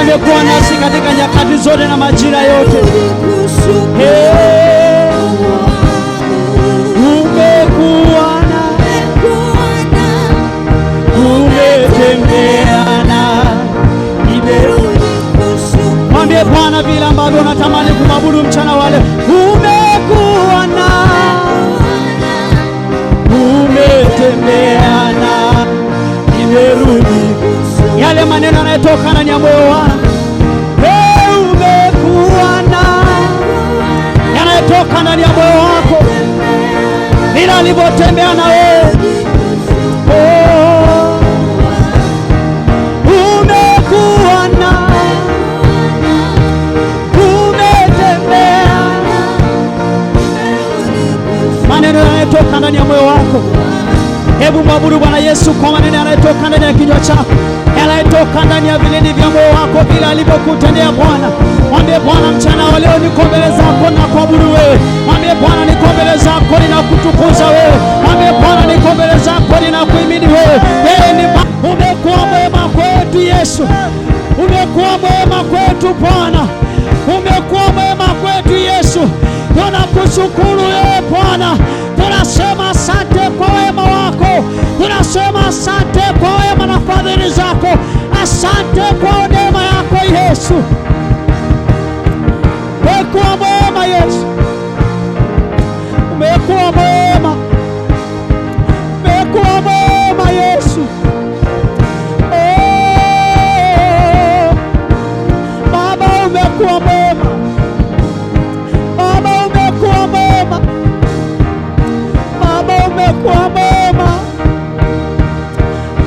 umekuwa nasi katika nyakati zote na majira yote. Umekuwa na, umetembea na, mwambie Bwana vile ambavyo unatamani kumwabudu mchana wale. Umekuwa na, umetembea na, nimerudi. Yale maneno yanayotokana ndani ya moyo wangu, umekuwa na, yanayotokana ndani ya moyo wako bila alivyotembea na wewe. Umekuwa na, ndani ya moyo wako. Hebu mwabudu Bwana Yesu kwa maneno yanayotoka ndani ya kinywa chako, yanayotoka ndani ya vilindi vya moyo wako, bila alivyokutendea Bwana. Mwambie Bwana, mchana wa leo niko mbele zako na kuabudu wewe. Mwambie Bwana, niko mbele zako ninakutukuza wewe. Mwambie Bwana, niko mbele zako ninakuhimidi wewe. Wewe ni umekuwa mwema kwetu Yesu, umekuwa mwema kwetu Bwana, umekuwa mwema kwetu Yesu. Tunakushukuru wewe Bwana, tunasema asante kwa wema wako, tunasema asante kwa wema na fadhili zako, asante kwa neema yako Yesu. Umekuwa mwema Yesu, umekuwa mwema, umekuwa mwema Yesu. Baba umekuwa mwema, Baba umekuwa mwema, Baba umekuwa mwema,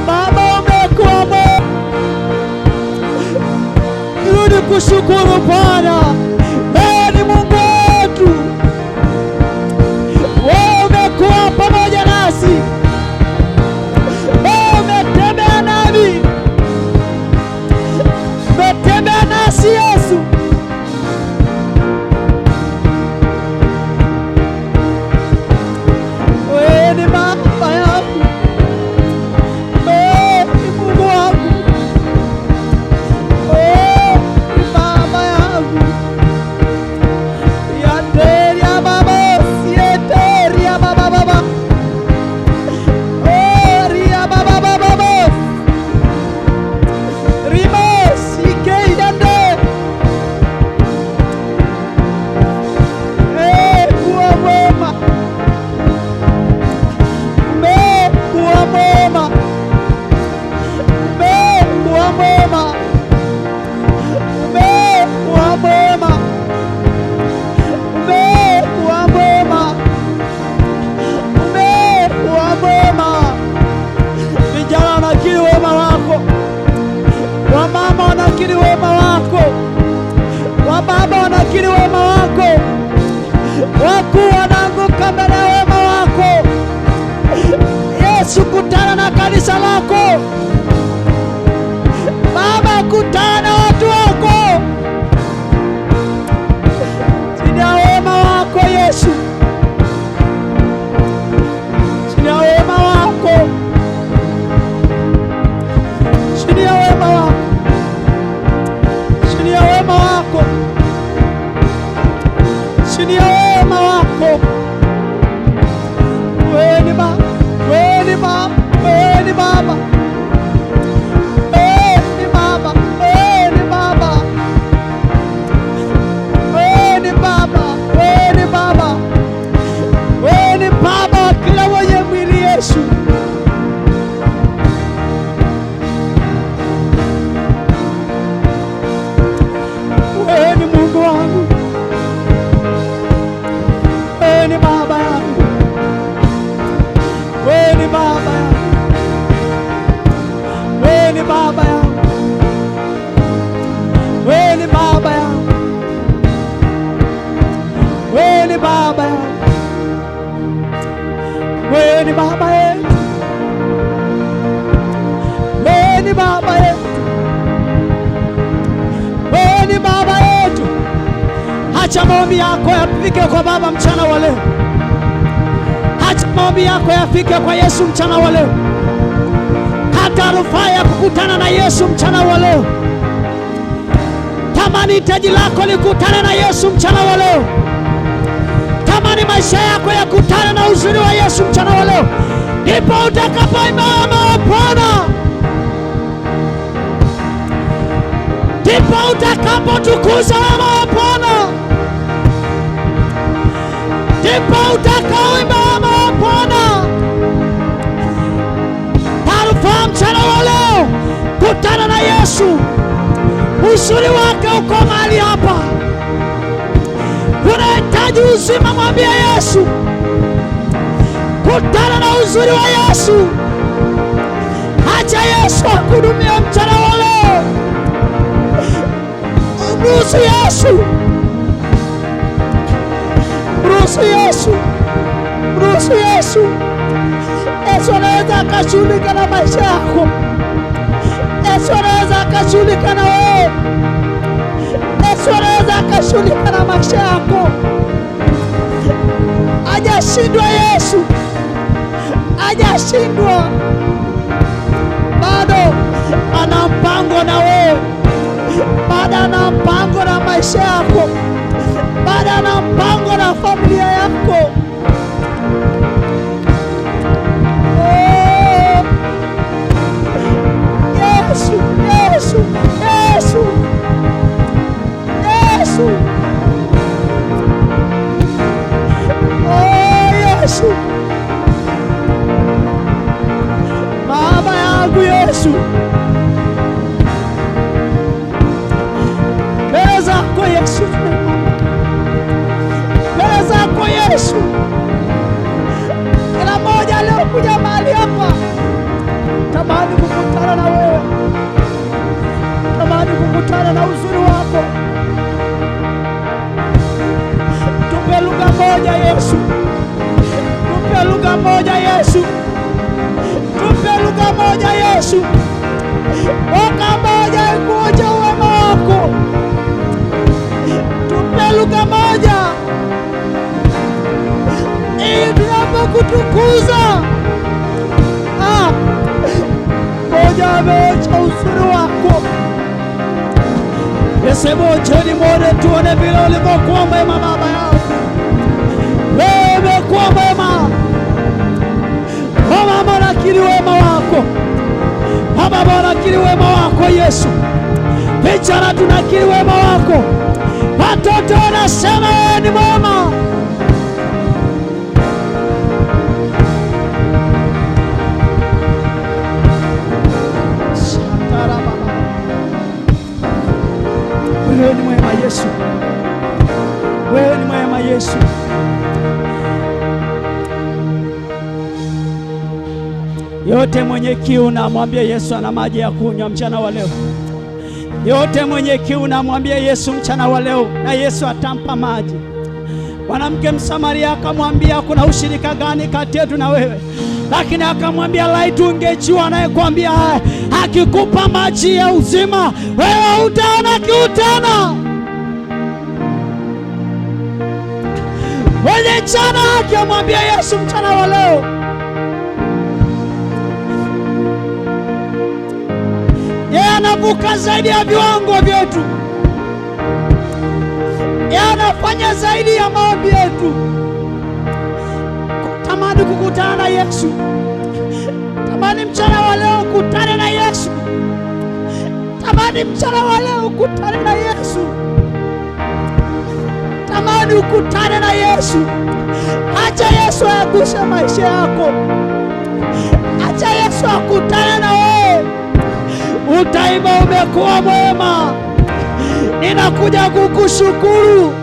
Baba umekuwa mwema. Rudi kushukuru Bwana. Wewe ni Mungu wetu, wewe umekuwa pamoja nasi, wewe umetembea nami, umetembea nasi Yesu. Wewe ni Baba yangu, wewe ni Mungu wangu, wewe ni Baba yangu. Yateria Baba, sieteria Baba Baba, oria Baba Baba, rimos ikeidande. Kuwa mwema, umekuwa mwema, umekuwa mwema, umekuwa mwema, umekuwa mwema, umekuwa mwema. Vijana wanakiri wema wako, wamama wanakiri wema wako, wababa wanakiri wema wako, wakuu wanaanguka mbele ya wema wako Yesu. Kutana na kanisa lako Baba, kutana na watu wako chini ya wema wako Yesu, chini ya wema wako, chini ya wema wako, chini ya wema wako, chini ya wema wako. Wewe ni Baba, wewe ni Baba, wewe ni Baba, wewe ni Baba, wewe ni Baba, wewe ni Baba, wewe ni Baba, wewe ni Baba wa kila mwenye mwili Yesu. Wewe ni Mungu wangu, wewe ni Baba yangu, wewe ni Baba yangu, wewe ni Baba yangu, wewe ni Baba yangu, wewe ni Baba yangu, wewe ni Baba yetu, wewe ni Baba yetu, wewe ni Baba yetu. Acha maombi yako yafike kwa Baba mchana wa leo. Acha maombi yako yafike kwa Yesu mchana wa leo. Kata rufaa ya kukutana na Yesu mchana wa leo. Tamani hitaji lako likutane na Yesu mchana wa leo. Tamani maisha yako yakutane na uzuri wa Yesu mchana wa leo. Ndipo utakapoimama Bwana, ndipo utakapotukuza wema wa Bwana, ndipo utakaoimba wema wa Bwana. Taarifa mchana wa leo, kutana na Yesu. Uzuri wake uko mahali hapa. Unahitaji uzima, mwambie Yesu. Kutana na uzuri wa Yesu. Acha Yesu akuhudumie mchana wa leo. Mruhusu Yesu, mruhusu Yesu, Mruhusu Yesu. Yesu anaweza akashughulika na maisha yako. Yesu anaweza akashughulika na wewe. Yesu anaweza akashughulika na maisha yako. Hajashindwa Yesu, hajashindwa. Bado ana mpango na wewe, bado ana mpango na maisha yako, bado ana mpango na familia yako. Yesu, Yesu, Yesu, Yesu. Yesu, Baba yangu Yesu, mbele zako Yesu, mbele zako Yesu. Kila mmoja leo kuja mahali hapa, tamani kukutana na wewe, tamani kukutana na uzuri wako. Tupe lugha moja Yesu, tupe lugha moja Yesu, tupe lugha moja Yesu. Lugha moja ikuja uwema wako, tupe lugha moja ili tunapokutukuza moja ameocha uzuri wako. Yesemo cheni mwone tuone vile ulivyokuwa mwema Baba yangu. Wewe umekuwa mwema Baba, nakiri wema wako Baba, nakiri wema wako Yesu. Vijana tunakiri wema wako, watoto wanasema wewe ni mwema. Wewe ni mwema Yesu, wewe ni mwema Yesu. Yote mwenye kiu na mwambie Yesu ana maji ya kunywa mchana wa leo. Yote mwenye kiu na mwambie Yesu mchana wa leo, na Yesu atampa maji. Mwanamke Msamaria akamwambia kuna ushirika gani kati yetu na wewe? Lakini akamwambia laiti ungejua anayekwambia akikupa maji ya uzima wewe hutaona kiu tena. Mwenye jana akimwambia Yesu mchana wa leo, yeye anavuka zaidi ya viwango vyetu, yeye anafanya zaidi ya maombi yetu. Tamani kukutana na Yesu, tamani mchana wa leo kukutana na Yesu, tamani mchana wa leo kukutana na Yesu, tamani ukutane na Yesu. Acha Yesu aguse maisha yako, acha Yesu akutane na wewe. Utaimba umekuwa mwema, ninakuja kukushukuru,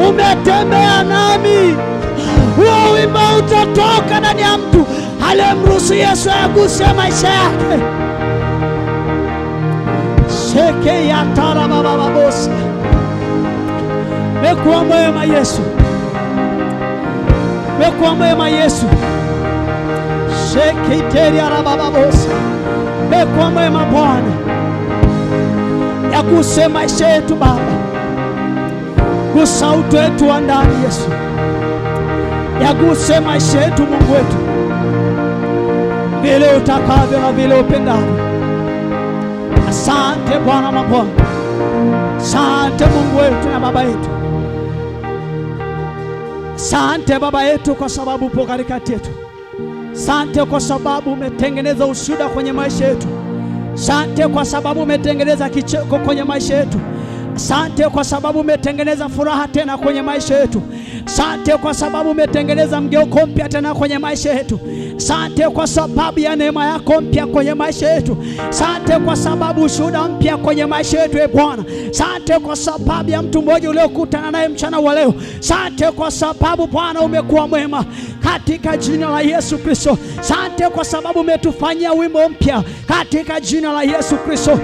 umetembea nami. Huo wimbo utatoka ndani ya mtu aliyemruhusu Yesu aguse maisha yake. Sheke ya tara baba babosi, umekuwa mwema Yesu, umekuwa mwema Yesu. Sheke teri ya baba babosi, umekuwa mwema Bwana. Yaguse maisha yetu Baba, gusa utu wetu wa ndani Yesu, yaguse maisha yetu Mungu wetu, vile utakavyo na vile upendavyo. Asante Bwana mabwana, asante Mungu wetu na Baba yetu. Asante Baba yetu kwa sababu upo katikati yetu. Asante kwa sababu umetengeneza ushuhuda kwenye maisha yetu. Asante kwa sababu umetengeneza kicheko kwenye maisha yetu. Asante kwa sababu umetengeneza furaha tena kwenye maisha yetu. Asante kwa sababu umetengeneza mgeuko mpya tena kwenye maisha yetu. Asante kwa sababu ya neema yako mpya kwenye maisha yetu. Asante kwa sababu ushuhuda mpya kwenye maisha yetu e Bwana. Asante kwa sababu ya mtu mmoja uliokutana naye mchana wa leo. Asante kwa sababu Bwana umekuwa mwema katika jina la Yesu Kristo. Asante kwa sababu umetufanyia wimbo mpya katika jina la Yesu Kristo.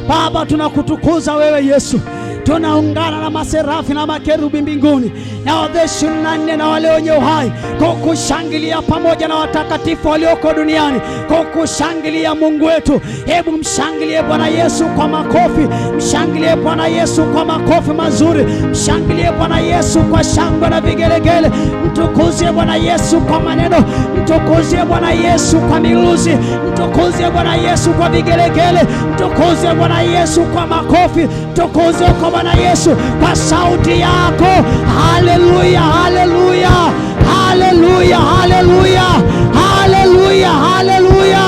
Baba, tunakutukuza wewe Yesu. tunaungana na maserafi na makerubi mbinguni na watheshi 24 na wale wenye uhai kukushangilia pamoja na watakatifu walioko duniani kukushangilia Mungu wetu. Hebu mshangilie Bwana Yesu kwa makofi, mshangilie Bwana Yesu kwa makofi mazuri, mshangilie Bwana Yesu kwa shangwe na vigelegele, mtukuzie Bwana Yesu kwa maneno, mtukuzie Bwana Yesu kwa miluzi, mtukuzie Bwana Yesu kwa vigelegele, mtukuzie Bwana Yesu kwa makofi, mtukuzie kwa Bwana Yesu kwa sauti yako. Haleluya, haleluya, haleluya, haleluya, haleluya, haleluya.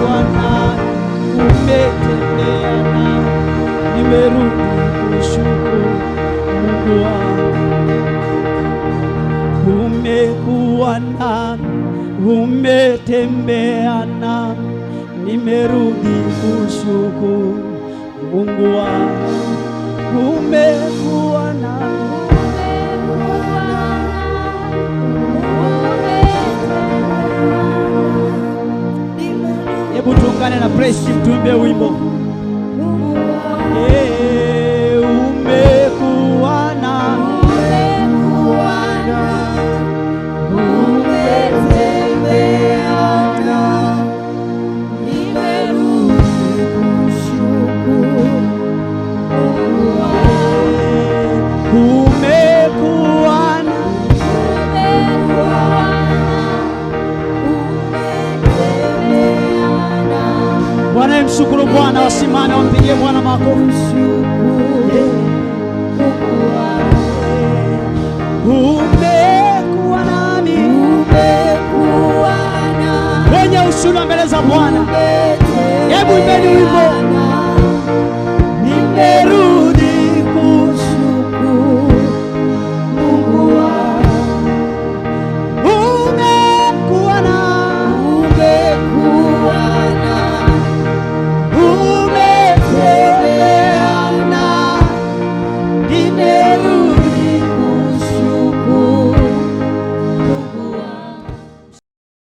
Bwana umetembea na nimerudi kushukuru Mungu wangu. Umekuwa nami, umetembea nami, nimerudi kushukuru Mungu wangu. Umekuwa nami, hebu tuungane na praise team tuimbe wimbo. Umekuwa nami, Bwana mshukuru Bwana, wasimame wampigie Bwana makofi. Umekuwa nami, umekuwa nami, wenye ushuhuda mbele za Bwana. Hebu imbeni wimbo.